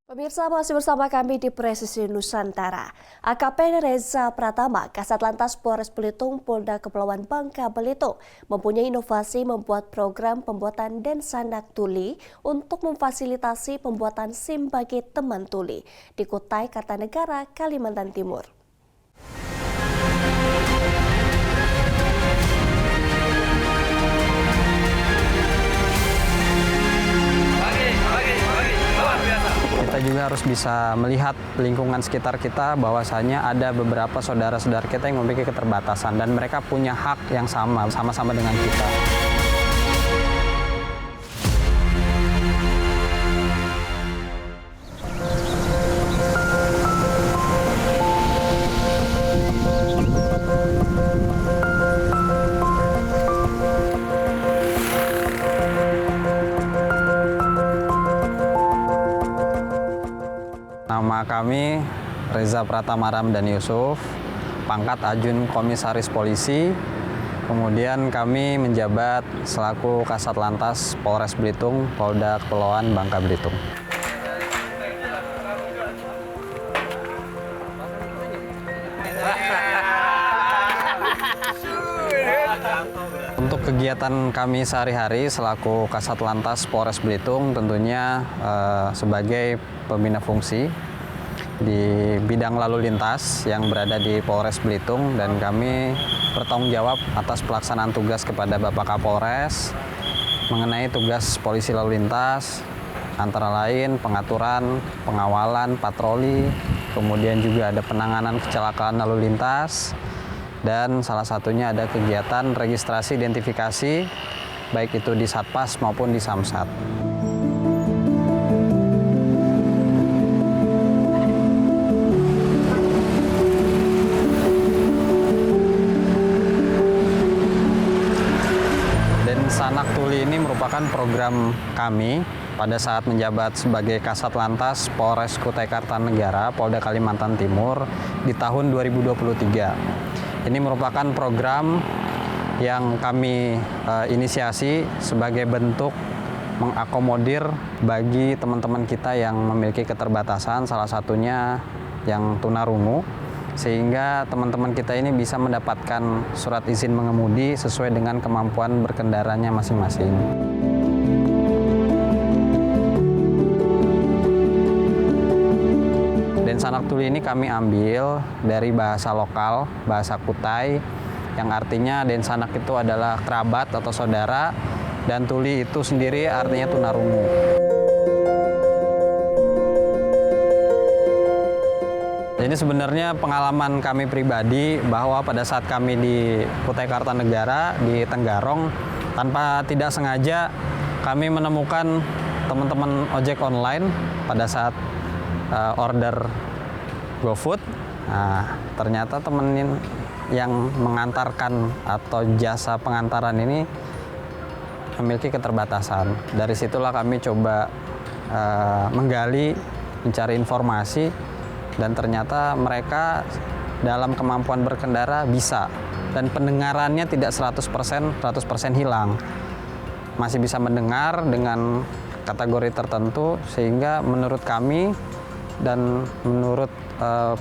Pemirsa, masih bersama kami di Presisi Nusantara. AKP Reza Pratama, Kasat Lantas Polres Belitung, Polda Kepulauan Bangka Belitung, mempunyai inovasi membuat program pembuatan Densanak Tuli untuk memfasilitasi pembuatan SIM bagi teman tuli di Kutai Kartanegara, Kalimantan Timur. Kita juga harus bisa melihat lingkungan sekitar kita, bahwasanya ada beberapa saudara-saudara kita yang memiliki keterbatasan dan mereka punya hak yang sama-sama dengan kita. Nama kami Reza Pratama Ramdhani Yusuf, pangkat Ajun Komisaris Polisi. Kemudian kami menjabat selaku Kasat Lantas Polres Belitung, Polda Kepulauan Bangka Belitung. Untuk kegiatan kami sehari-hari selaku Kasat Lantas Polres Belitung tentunya sebagai pembina fungsi di bidang lalu lintas yang berada di Polres Belitung, dan kami bertanggung jawab atas pelaksanaan tugas kepada Bapak Kapolres mengenai tugas polisi lalu lintas, antara lain pengaturan, pengawalan, patroli, kemudian juga ada penanganan kecelakaan lalu lintas, dan salah satunya ada kegiatan registrasi identifikasi baik itu di Satpas maupun di Samsat. Densanak Tuli ini merupakan program kami pada saat menjabat sebagai Kasat Lantas Polres Kutai Kartanegara, Polda Kalimantan Timur di tahun 2023. Ini merupakan program yang kami inisiasi sebagai bentuk mengakomodir bagi teman-teman kita yang memiliki keterbatasan, salah satunya yang tunarungu, sehingga teman-teman kita ini bisa mendapatkan surat izin mengemudi sesuai dengan kemampuan berkendaranya masing-masing. Densanak Tuli ini kami ambil dari bahasa lokal, bahasa Kutai, yang artinya Densanak itu adalah kerabat atau saudara, dan Tuli itu sendiri artinya tunarungu. Ini sebenarnya pengalaman kami pribadi bahwa pada saat kami di Kutai Kartanegara, di Tenggarong, tanpa tidak sengaja kami menemukan teman-teman ojek online pada saat order GoFood. Nah, ternyata teman yang mengantarkan atau jasa pengantaran ini memiliki keterbatasan. Dari situlah kami coba menggali, mencari informasi, dan ternyata mereka dalam kemampuan berkendara bisa, dan pendengarannya tidak 100% hilang. Masih bisa mendengar dengan kategori tertentu, sehingga menurut kami dan menurut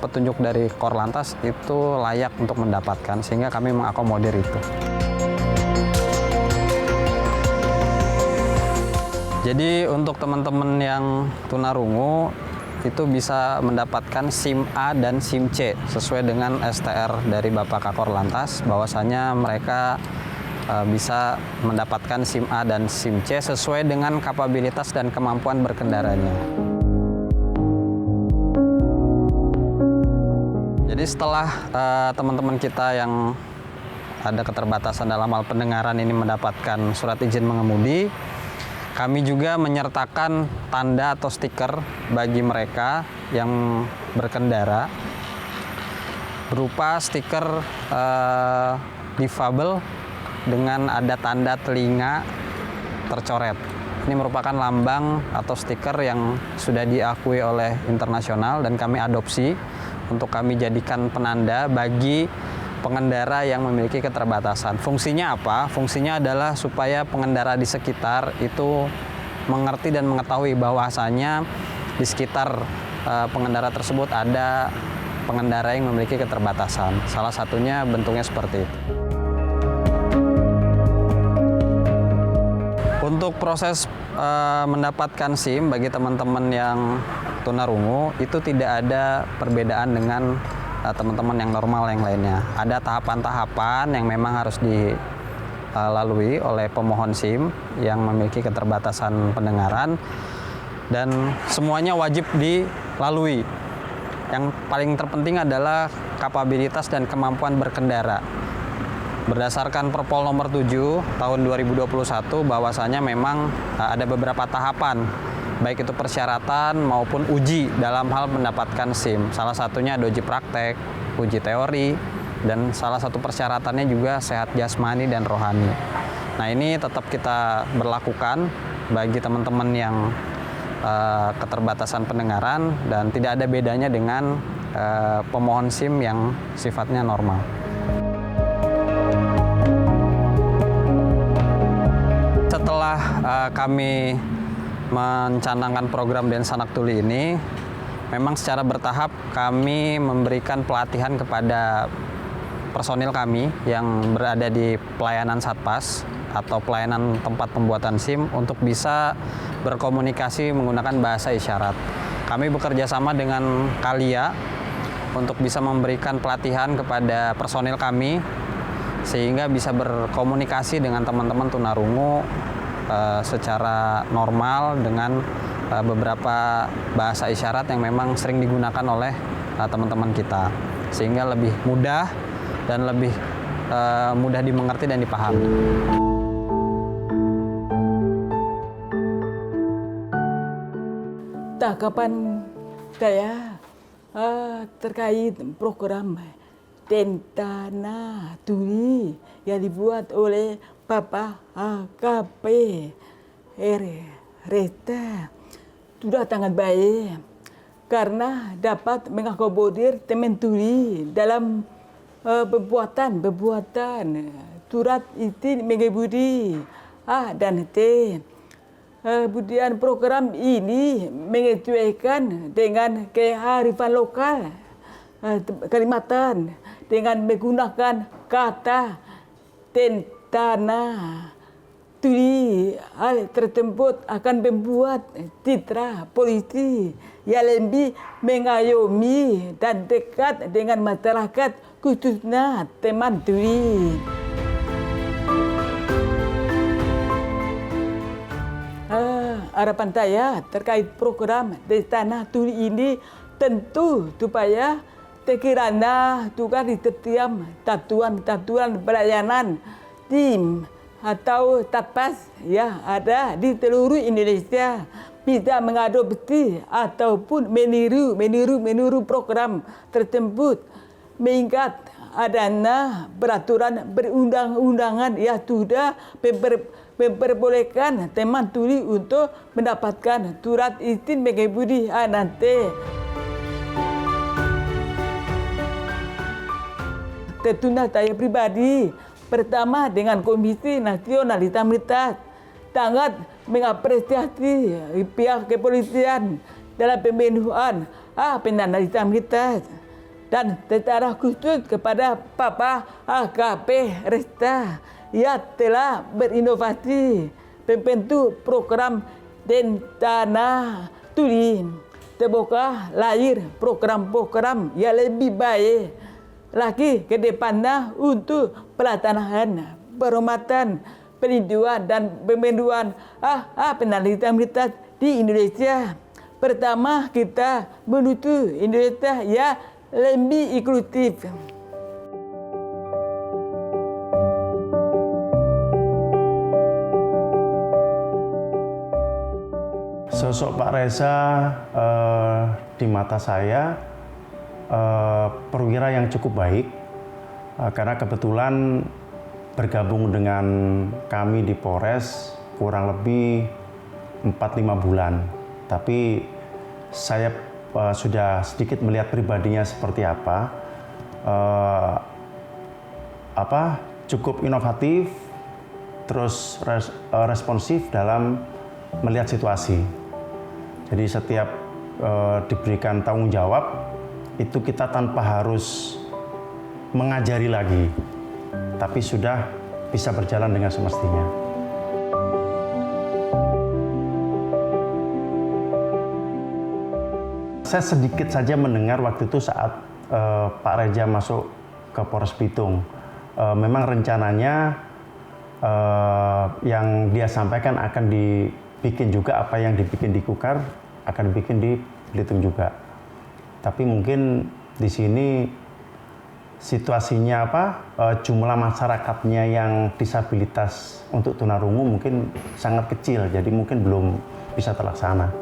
petunjuk dari Korlantas itu layak untuk mendapatkan, sehingga kami mengakomodir itu. Jadi untuk teman-teman yang tunarungu itu bisa mendapatkan SIM A dan SIM C sesuai dengan STR dari Bapak Kakor Lantas, bahwasanya mereka bisa mendapatkan SIM A dan SIM C sesuai dengan kapabilitas dan kemampuan berkendaranya. Jadi setelah teman-teman kita yang ada keterbatasan dalam hal pendengaran ini mendapatkan surat izin mengemudi, kami juga menyertakan tanda atau stiker bagi mereka yang berkendara berupa stiker difabel dengan ada tanda telinga tercoret. Ini merupakan lambang atau stiker yang sudah diakui oleh internasional dan kami adopsi untuk kami jadikan penanda bagi pengendara yang memiliki keterbatasan. Fungsinya apa? Fungsinya adalah supaya pengendara di sekitar itu mengerti dan mengetahui bahwasanya di sekitar pengendara tersebut ada pengendara yang memiliki keterbatasan. Salah satunya bentuknya seperti itu. Untuk proses mendapatkan SIM bagi teman-teman yang tunarungu itu tidak ada perbedaan dengan teman-teman yang normal yang lainnya. Ada tahapan-tahapan yang memang harus dilalui oleh pemohon SIM yang memiliki keterbatasan pendengaran dan semuanya wajib dilalui. Yang paling terpenting adalah kapabilitas dan kemampuan berkendara. Berdasarkan Perpol nomor 7 tahun 2021 bahwasanya memang ada beberapa tahapan baik itu persyaratan maupun uji dalam hal mendapatkan SIM. Salah satunya ada uji praktek, uji teori, dan salah satu persyaratannya juga sehat jasmani dan rohani. Nah, ini tetap kita berlakukan bagi teman-teman yang keterbatasan pendengaran dan tidak ada bedanya dengan pemohon SIM yang sifatnya normal. Setelah kami mencanangkan program Densanak Tuli ini, memang secara bertahap kami memberikan pelatihan kepada personil kami yang berada di pelayanan Satpas atau pelayanan tempat pembuatan SIM untuk bisa berkomunikasi menggunakan bahasa isyarat. Kami bekerja sama dengan Kalia untuk bisa memberikan pelatihan kepada personil kami sehingga bisa berkomunikasi dengan teman-teman tunarungu secara normal dengan beberapa bahasa isyarat yang memang sering digunakan oleh teman-teman kita, sehingga lebih mudah dan lebih mudah dimengerti dan dipahami. Tanggapan saya terkait program Dentana Tuli yang dibuat oleh Bapak AKP Resta sudah sangat baik karena dapat mengakomodir teman tuli dalam pembuatan surat izin mengemudi A dan T. Kemudian program ini menyesuaikan dengan kearifan lokal Kalimantan dengan menggunakan kata Dentana Tuli. Hal tersebut akan membuat citra polisi yang lebih mengayomi dan dekat dengan masyarakat, khususnya teman tuli. Harapan saya terkait program Dentana Tuli ini tentu supaya sekiranya juga di setiap satuan pelayanan tim atau Satpas ya ada di seluruh Indonesia bisa mengadopsi ataupun meniru program tersebut mengingat adanya peraturan perundang-undangan yang sudah memperbolehkan teman tuli untuk mendapatkan surat izin mengemudi nanti. Tentunya saya pribadi pertama dengan Komisi Nasional Disabilitas sangat mengapresiasi pihak kepolisian dalam pemenuhan penyandang disabilitas dan secara khusus kepada Bapak AKP Resta yang telah berinovasi membentuk program Dentana Tuli. Semoga lahir program-program yang lebih baik lagi ke depannya untuk pelaksanaan penghormatan, perlindungan dan pemenuhan penyandang disabilitas di Indonesia. Pertama, kita menuju Indonesia yang lebih inklusif. Sosok Pak Reza di mata saya perwira yang cukup baik karena kebetulan bergabung dengan kami di Polres kurang lebih 4-5 bulan. Tapi saya sudah sedikit melihat pribadinya seperti apa. Cukup inovatif, terus responsif dalam melihat situasi. Jadi setiap diberikan tanggung jawab, itu kita tanpa harus mengajari lagi, tapi sudah bisa berjalan dengan semestinya. Saya sedikit saja mendengar waktu itu saat Pak Reja masuk ke Polres Bitung. Memang rencananya yang dia sampaikan akan dibikin juga apa yang dibikin di Kukar, akan dibikin di Belitung juga. Tapi mungkin di sini situasinya jumlah masyarakatnya yang disabilitas untuk tunarungu mungkin sangat kecil, jadi mungkin belum bisa terlaksana.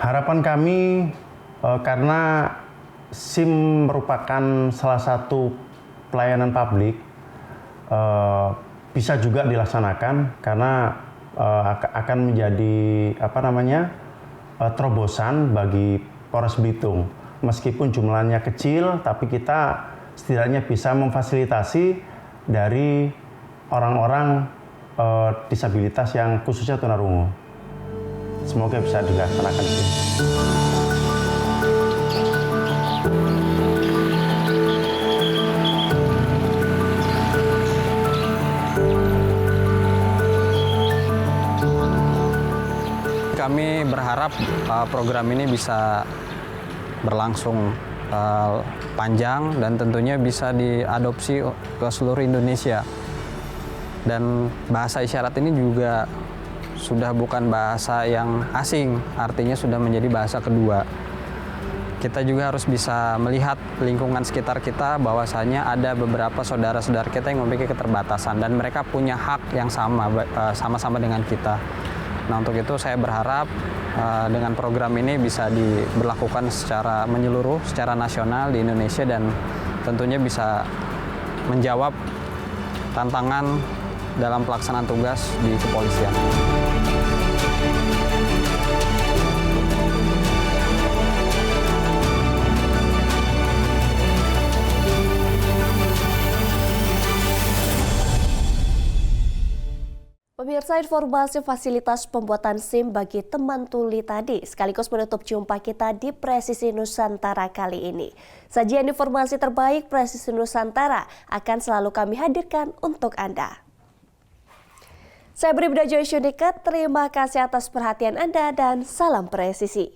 Harapan kami karena SIM merupakan salah satu pelayanan publik, bisa juga dilaksanakan karena akan menjadi terobosan bagi Polres Belitung. Meskipun jumlahnya kecil, tapi kita setidaknya bisa memfasilitasi dari orang-orang disabilitas yang khususnya tunarungu. Semoga bisa dilaksanakan. Kami berharap program ini bisa berlangsung panjang dan tentunya bisa diadopsi ke seluruh Indonesia. Dan bahasa isyarat ini juga sudah bukan bahasa yang asing, artinya sudah menjadi bahasa kedua. Kita juga harus bisa melihat lingkungan sekitar kita bahwasanya ada beberapa saudara-saudara kita yang memiliki keterbatasan dan mereka punya hak yang sama-sama dengan kita. Nah, untuk itu saya berharap dengan program ini bisa diberlakukan secara menyeluruh, secara nasional di Indonesia dan tentunya bisa menjawab tantangan dalam pelaksanaan tugas di kepolisian. Pemirsa, informasi fasilitas pembuatan SIM bagi teman tuli tadi sekaligus menutup jumpa kita di Presisi Nusantara kali ini. Sajian informasi terbaik Presisi Nusantara akan selalu kami hadirkan untuk Anda. Saya Bribda Joy Syunika, terima kasih atas perhatian Anda dan salam presisi.